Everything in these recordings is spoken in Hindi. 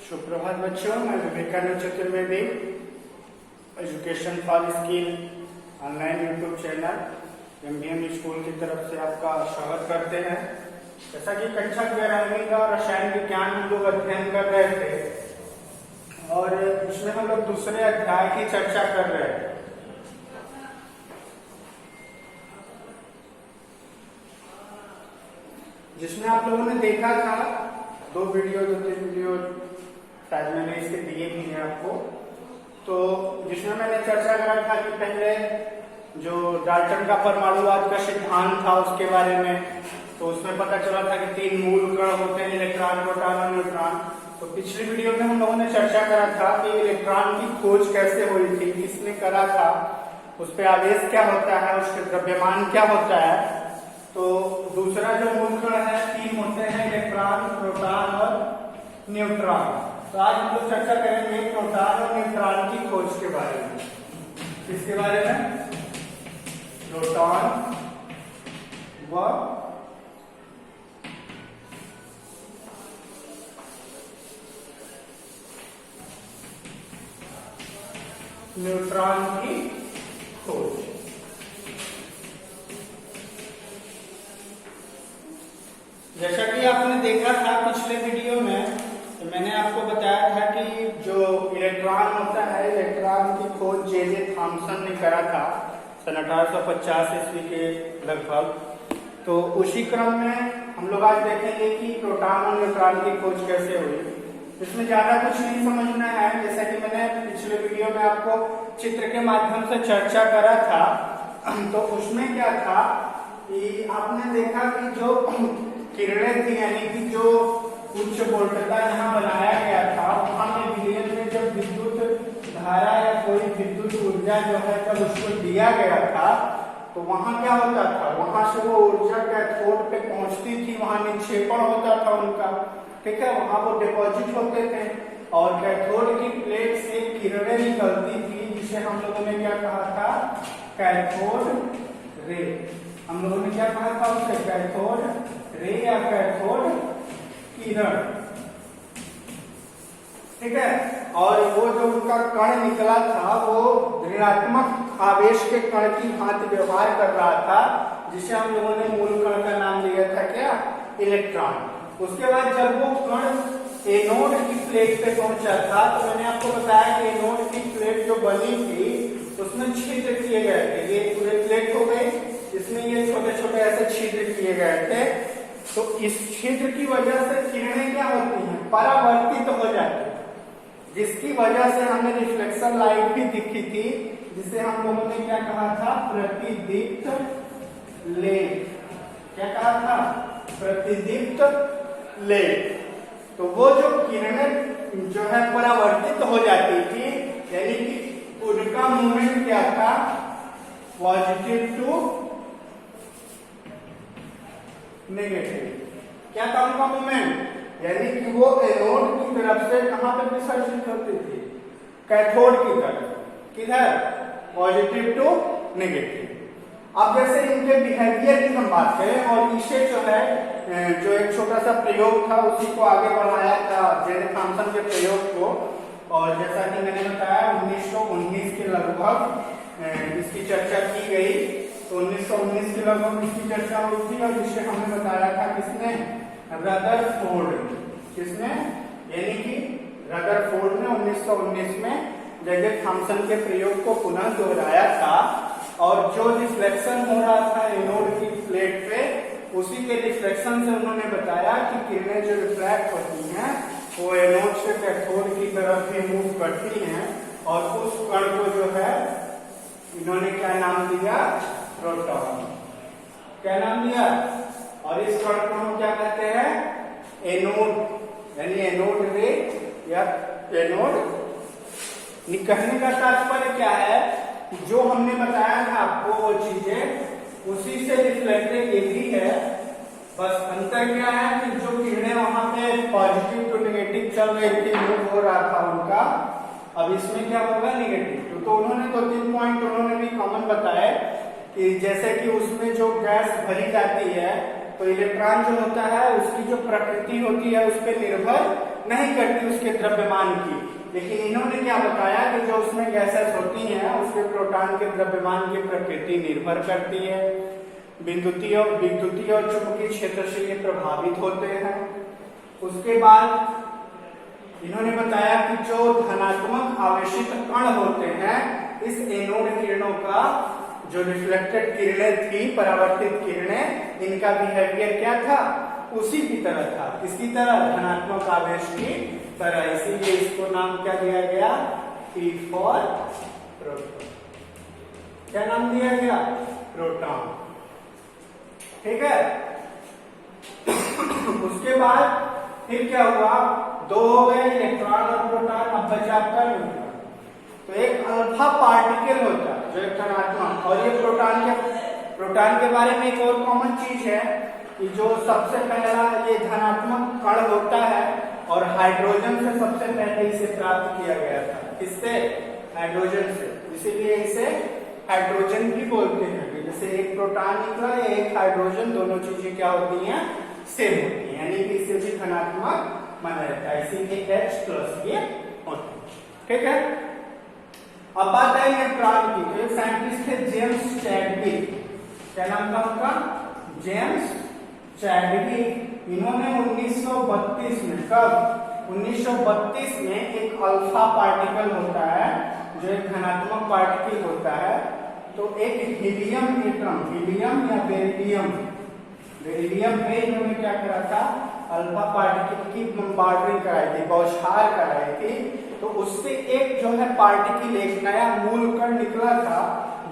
सुप्रभात बच्चों, मैं Vivekanand Chaturvedi, education for skill online YouTube channel MBM school की तरफ से आपका स्वागत करते हैं। जैसा कि कक्षा 11वीं का रसायन विज्ञान हम लोग अध्ययन कर रहे थे और इसमें हम लोग दूसरे अध्याय की चर्चा कर रहे हैं। जिसमें आप लोगों ने देखा था दो तीन वीडियो शायद मैंने इसके दिए भी हैं आपको। तो जिसमें मैंने चर्चा करा था कि पहले जो डाल्टन का परमाणुवाद का सिद्धांत था उसके बारे में, तो उसमें पता चला था कि 3 मूल कण होते हैं, इलेक्ट्रॉन, प्रोटॉन और न्यूट्रॉन। तो पिछली वीडियो में हम लोगों ने चर्चा करा था कि इलेक्ट्रॉन की खोज कैसे हुई थी, किसने करा था, उस पर आवेश क्या होता है, उसके द्रव्यमान क्या होता है। तो दूसरा जो मूल कण है 3 होते हैं, इलेक्ट्रॉन, प्रोटॉन और न्यूट्रॉन। तो आज हम लोग चर्चा करेंगे प्रोटॉन और न्यूट्रॉन की खोज के बारे में। किसके बारे में? प्रोटॉन व न्यूट्रॉन की खोज। जैसा कि आपने देखा था पिछले वीडियो में, तो मैंने आपको बताया था कि जो इलेक्ट्रॉन होता है, इलेक्ट्रॉन की खोज जे थॉमसन ने करा था सन 1850 ईस्वी के लगभग। तो उसी क्रम में हम लोग आज देखेंगे कि प्रोटॉन और न्यूट्रॉन की खोज कैसे हुई। इसमें ज्यादा कुछ नहीं समझना है, जैसा कि मैंने पिछले वीडियो में आपको चित्र के माध्यम से चर्चा करा था। तो उसमें क्या था कि आपने देखा कि जो किरणें थी, यानी कि जो उच्च वोल्टता यहाँ बनाया गया था, वहां के विलयन में जब विद्युत धारा या कोई विद्युत ऊर्जा जो है जब उसको दिया गया था, तो वहां क्या होता था, वहां से वो ऊर्जा कैथोड पे पहुंचती थी, वहां निक्षेपण होता था उनका, ठीक है, वहां वो डिपॉजिट होते थे और कैथोड की प्लेट से किरणें निकलती थी, जिसे हम लोगों ने क्या कहा था, कैथोड रे। हम लोगों ने क्या कहा था उसे, कैथोड रे या कैथोड किरण, ठीक है। और वो जो उनका कण निकला था वो ऋणात्मक आवेश के कण की भांति व्यवहार कर रहा था, जिसे हम लोगों ने मूल कण का नाम दिया था क्या, इलेक्ट्रॉन। उसके बाद जब वो कण एनोड की प्लेट पे पहुंचा था, तो मैंने आपको बताया कि एनोड की प्लेट जो बनी थी उसमें छिद्र किए गए थे। ये पूरे प्लेट हो गई, इसमें ये छोटे छोटे ऐसे छिद्र किए गए थे। तो इस छिद्र की वजह से किरणें क्या होती हैं, परावर्तित हो जाती है, जिसकी वजह से हमें रिफ्लेक्शन लाइट भी दिखी थी, जिसे हम लोगों ने क्या कहा था, प्रतिदीप्त लेख। क्या कहा था, प्रतिदीप्त लेख। तो वो जो किरणें जो है परावर्तित हो जाती थी, यानी कि उनका मूवमेंट क्या था, पॉजिटिव टू नेगेटिव। क्या था उनका मूवमेंट, यानी कि वो एनोड की तरफ से कहां पर विसर्जित होती थी, कैथोड की तरफ। किधर, पॉजिटिव टू नेगेटिव। अब जैसे इनके बिहेवियर की हम बात करें, और इसे जो है जो एक छोटा सा प्रयोग था उसी को आगे बढ़ाया था जे थॉमसन के प्रयोग को। और जैसा कि मैंने बताया 1919 के लगभग इसकी चर्चा की गई। तो 1919 के लगभग इसकी चर्चा हुई थी और इसे हमने बताया था किसने, रदरफोर्ड। किसने, यानी कि रदरफोर्ड ने 1919 में जे थॉमसन के प्रयोग को पुनः दोहराया था। और जो रिफ्लेक्शन हो रहा था एनोड की प्लेट पे, उसी के रिफ्लेक्शन से उन्होंने बताया कि किरणें जो रिफ्लेक्ट होती हैं वो एनोड से कैथोड की तरफ भी मूव करती हैं, और उस कण को जो है इन्होंने क्या नाम दिया, प्रोटॉन। क्या नाम दिया, और इस कण को हम क्या कहते हैं, एनोड, यानी एनोड रे या एनोड। कहने का तात्पर्य क्या है, जो हमने बताया था आपको वो चीजें उसी से रिफ्लेक्टेड ये भी है। बस अंतर क्या है कि जो किरणें वहां पे पॉजिटिव टू नेगेटिव चल रही थी, मूव हो रहा था उनका, अब इसमें क्या होगा, नेगेटिव। तो उन्होंने 2-3 पॉइंट उन्होंने भी कॉमन बताए कि जैसे कि उसमें जो गैस भरी जाती है तो इलेक्ट्रॉन जो होता है उसकी जो प्रकृति होती है उस पर निर्भर नहीं करती उसके द्रव्यमान की, लेकिन इन्होंने क्या बताया कि जो उसमें गैसेस होती हैं उसके प्रोटॉन के द्रव्यमान की प्रकृति निर्भर करती है। विद्युतीय और चुंबकीय क्षेत्र से ये प्रभावित होते हैं। उसके बाद इन्होंने बताया कि जो धनात्मक आवेशित कण होते हैं इस एनोड किरणों का जो रिफ्लेक्टेड किरणें थी, परावर्तित किरणें, इनका बिहेवियर क्या था, उसी की तरह था, किसकी तरह, धनात्मक आवेश की तरह। इसीलिए इसको नाम क्या दिया गया, P फॉर प्रोटॉन। क्या नाम दिया गया, प्रोटॉन। ठीक है। उसके बाद फिर क्या हुआ, दो हो गए इलेक्ट्रॉन और प्रोटॉन, अब बचा आपका न्यूट्रॉन। तो एक अल्फा पार्टिकल होता है जो एक धनात्मक, और ये प्रोटॉन के बारे में एक और कॉमन चीज है कि जो सबसे पहला ये धनात्मक कण होता है और हाइड्रोजन से सबसे पहले इसे प्राप्त किया गया था। किससे, हाइड्रोजन से, इसीलिए इसे हाइड्रोजन भी बोलते हैं। जैसे एक प्रोटॉन निकला या एक हाइड्रोजन, दोनों चीजें क्या होती हैं, सेम होती है, यानी कि इसे भी धनात्मक माना जाता है, इसीलिए H+ ये होती है। ठीक है। अब बात है इलेक्ट्रॉन की। तो एक साइंटिस्ट थे जेम्स चैडविक, क्या नाम था उनका, जेम्स चैडविक। इन्होंने 1932 में, कब, 1932 में एक अल्फा पार्टिकल होता है जो एक धनात्मक पार्टिकल होता है, तो एक हीलियम एटम, हीलियम या बेरिलियम पे इन्होंने क्या करा था, अल्फा पार्टिकल की बॉम्बार्डिंग कराई थी, बौछार कराई थी। तो उससे एक जो है पार्टिकल, एक नया मूल कण निकला था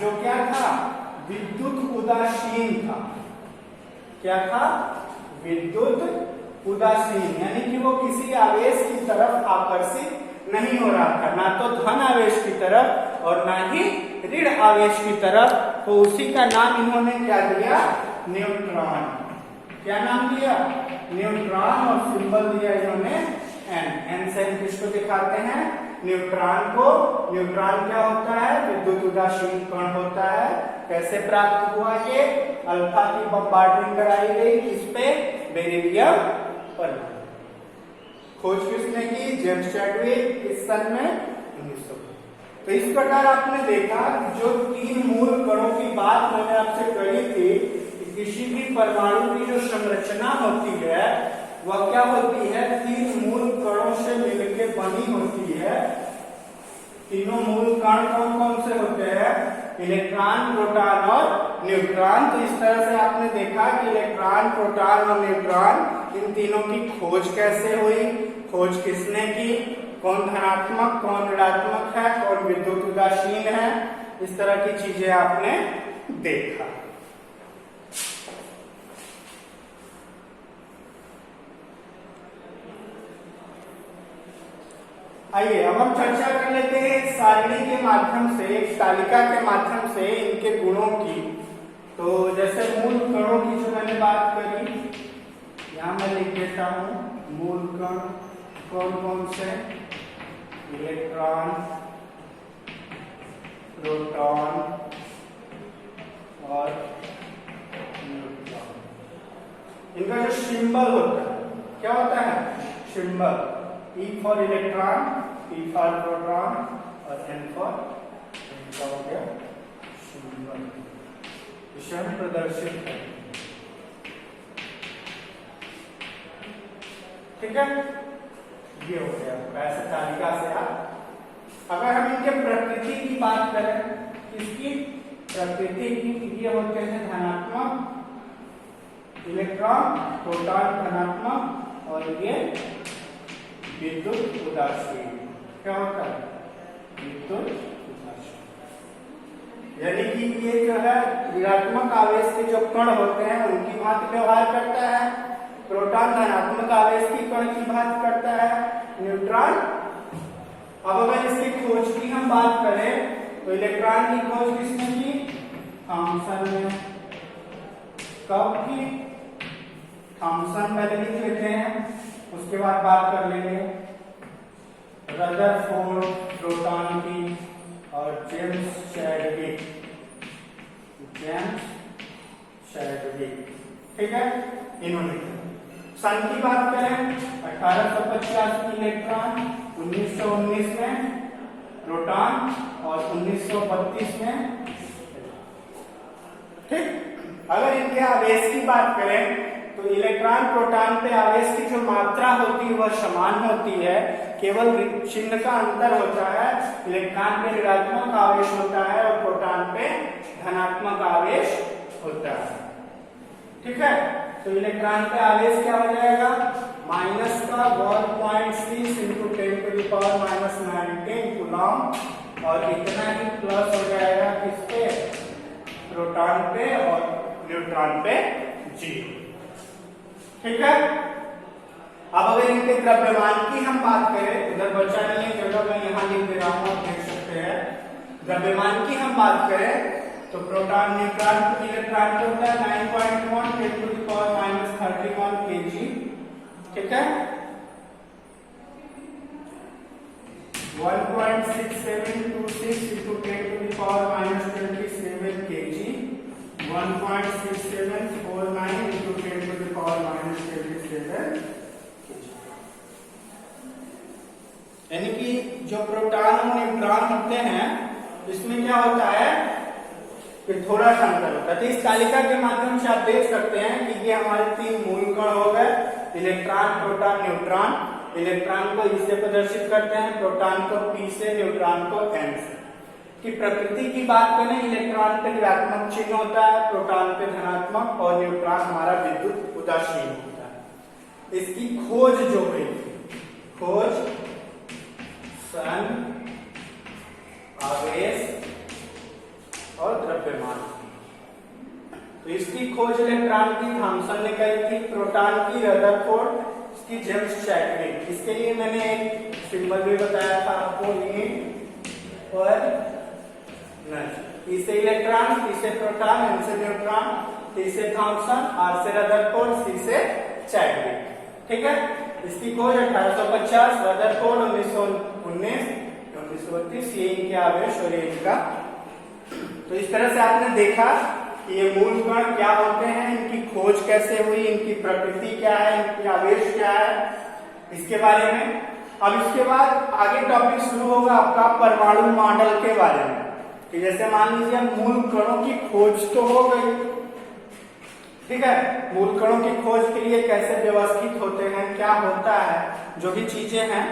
जो क्या था, विद्युत उदासीन था। क्या था, विद्युत उदासीन, यानी कि वो किसी आवेश की तरफ आकर्षित नहीं हो रहा था, ना तो धन आवेश की तरफ और ना ही ऋण आवेश की तरफ। तो उसी का नाम इन्होंने क्या दिया, न्यूट्रॉन। क्या नाम दिया, न्यूट्रॉन, और सिंबल दिया इन्होंने एन से किसको दिखाते हैं, न्यूट्रॉन को। न्यूट्रॉन क्या होता है, विद्युत उदासीन कण होता है। कैसे प्राप्त हुआ ये, अल्फा की बॉम्बार्डिंग कराई गई, किस पे, बेरिलियम पर। खोज किसने की, जेम्स चैडविक, किस सन में, 1900। तो इस प्रकार आपने देखा कि जो तीन मूल कणों की बात मैंने आपसे कही थी, किसी भी परमाणु की जो संरचना होती है वह क्या होती है, तीन मूल कणों से मिलकर बनी होती है। तीनों मूल कण कौन कौन से होते हैं, इलेक्ट्रॉन, प्रोटॉन और न्यूट्रॉन। तो इस तरह से आपने देखा कि इलेक्ट्रॉन, प्रोटॉन और न्यूट्रॉन, इन तीनों की खोज कैसे हुई, खोज किसने की, कौन धनात्मक कौन ऋणात्मक है, कौन विद्युत उदासीन है, इस तरह की चीजें आपने देखा। आइए अब हम चर्चा कर लेते हैं एक सारणी के माध्यम से, एक तालिका के माध्यम से इनके गुणों की। तो जैसे मूल कणों की जो मैंने बात करी, यहां मैं लिख देता हूं, मूल कण कौन कौन से, इलेक्ट्रॉन, प्रोटॉन और न्यूट्रॉन। इनका जो सिंबल होता है, क्या होता है, symbol, E for electron, P for proton और N फॉर इनका हो गया सिंबल। इसे हम प्रदर्शित करें। ठीक है, ये हो गया वैसे तालिका से। आप अगर हम इनके प्रकृति की बात करें, इसकी प्रकृति की, ये होते हैं धनात्मक, इलेक्ट्रॉन, प्रोटॉन धनात्मक और ये विद्युत उदासीन। क्या होता है, विद्युत उदासीन, यानी कि ये जो है ऋणात्मक आवेश के जो कण होते हैं उनकी भांति व्यवहार करता है। प्रोटॉन धनात्मक आवेश की कण की भांति करता है, न्यूट्रॉन। अब अगर इसकी खोज की हम बात करें तो इलेक्ट्रॉन की खोज किसने की, थॉमसन ने। कब की, थॉमसन पहले लिख लेते हैं, उसके बाद बात कर लेंगे रदरफोर्ड प्रोटॉन की और जेम्स चैडविक। ठीक है, इन्होंने सन की बात करें 1850 में इलेक्ट्रॉन, 1919 में प्रोटॉन और 1932 में, ठीक। अगर इनके आवेश की बात करें तो इलेक्ट्रॉन प्रोटॉन पे आवेश की जो मात्रा होती है वह समान होती है, केवल चिन्ह का अंतर होता है। इलेक्ट्रॉन पे ऋणात्मक आवेश होता है और प्रोटॉन पे धनात्मक आवेश होता है, ठीक है। तो इलेक्ट्रॉन पे आवेश क्या हो जाएगा, माइनस का 1.6 इंटू 10⁻⁻19 कूलम और इतना ही प्लस हो जाएगा किस पे, प्रोटॉन पे और न्यूट्रॉन पे 0, ठीक है। अब अगर इनके द्रव्यमान की हम बात करें, इधर बचा नहीं है जगह, मैं यहाँ लिख दे रहा हूँ, आप देख सकते हैं। द्रव्यमान की हम बात करें तो प्रोटॉन न्यूट्रॉन इलेक्ट्रॉन को होता है 9.1 10⁻31 kg, ठीक है। 1.6726 into 10⁻27 kg, 1.6749 into 10⁻27 यानी कि जो प्रोटॉन और न्यूट्रॉन होते हैं इसमें क्या होता है कि थोड़ा सा अंतर होता है। तो इस तालिका के माध्यम से आप देख सकते हैं कि ये हमारे 3 मूल कण हो गए, इलेक्ट्रॉन, प्रोटॉन, न्यूट्रॉन। इलेक्ट्रॉन को ई से प्रदर्शित करते हैं, प्रोटॉन को पी से, न्यूट्रॉन को एन से। कि प्रकृति की बात करें, इलेक्ट्रॉन पे ऋणात्मक चिन्ह होता है, प्रोटॉन पे धनात्मक और न्यूट्रॉन हमारा विद्युत उदासीन होता है। इसकी खोज जो हुई, खोज सन, आवेश और द्रव्यमान, तो इसकी खोज इलेक्ट्रॉन की थॉमसन ने करी थी, प्रोटॉन की रदरफोर्ड, इसकी जेम्स चैडविक। इसके लिए मैंने एक सिंबल भी बताया था आपको, और इसे इलेक्ट्रॉन, इसे प्रोटॉन, इनसे न्यूट्रॉन, इसे थॉमसन, आर से रदरफोर्ड, सी से चैडविक, ठीक है। इसकी खोज 1850, रदरफोर्ड 1919, 1932, ये इनके आवेश और ये इनका। तो इस तरह से आपने देखा कि ये मूल कण क्या होते हैं, इनकी खोज कैसे हुई, इनकी प्रकृति क्या है, इनकी आवेश क्या है, इसके बारे में। अब इसके बाद आगे टॉपिक शुरू होगा आपका परमाणु मॉडल के बारे में। कि जैसे मान लीजिए मूल कणों की खोज तो हो गई, ठीक है, मूल कणों की खोज के लिए कैसे व्यवस्थित होते हैं, क्या होता है, जो भी चीजें हैं,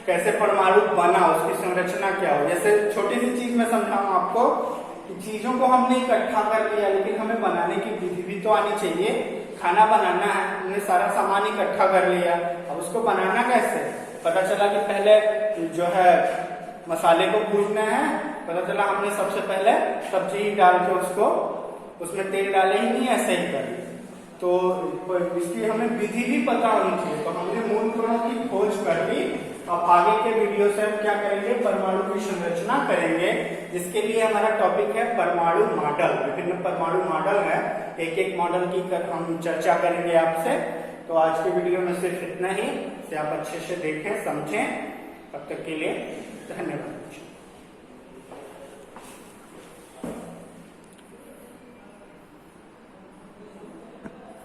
कैसे परमाणु बना, उसकी संरचना क्या हो। जैसे छोटी सी चीज मैं समझाऊं आपको, चीजों को हमने इकट्ठा कर लिया, लेकिन हमें बनाने की विधि भी तो आनी चाहिए। खाना बनाना है, हमने सारा सामान इकट्ठा कर लिया, अब उसको बनाना कैसे, पता चला कि पहले जो है मसाले को भूनना है, पता चला हमने सबसे पहले सब्जी डाल के उसको, उसमें तेल डाले ही नहीं, ऐसे ही कर। तो इसकी हमें विधि भी पता होनी चाहिए। तो हमने मूल कणों की खोज कर ली। अब आगे के वीडियो से हम क्या करेंगे, परमाणु की संरचना करेंगे, जिसके लिए हमारा टॉपिक है परमाणु मॉडल। विभिन्न परमाणु मॉडल है, एक एक मॉडल की हम चर्चा करेंगे आपसे। तो आज के वीडियो में सिर्फ इतना ही, इसे आप अच्छे से देखें, समझें। तब तक के लिए धन्यवाद।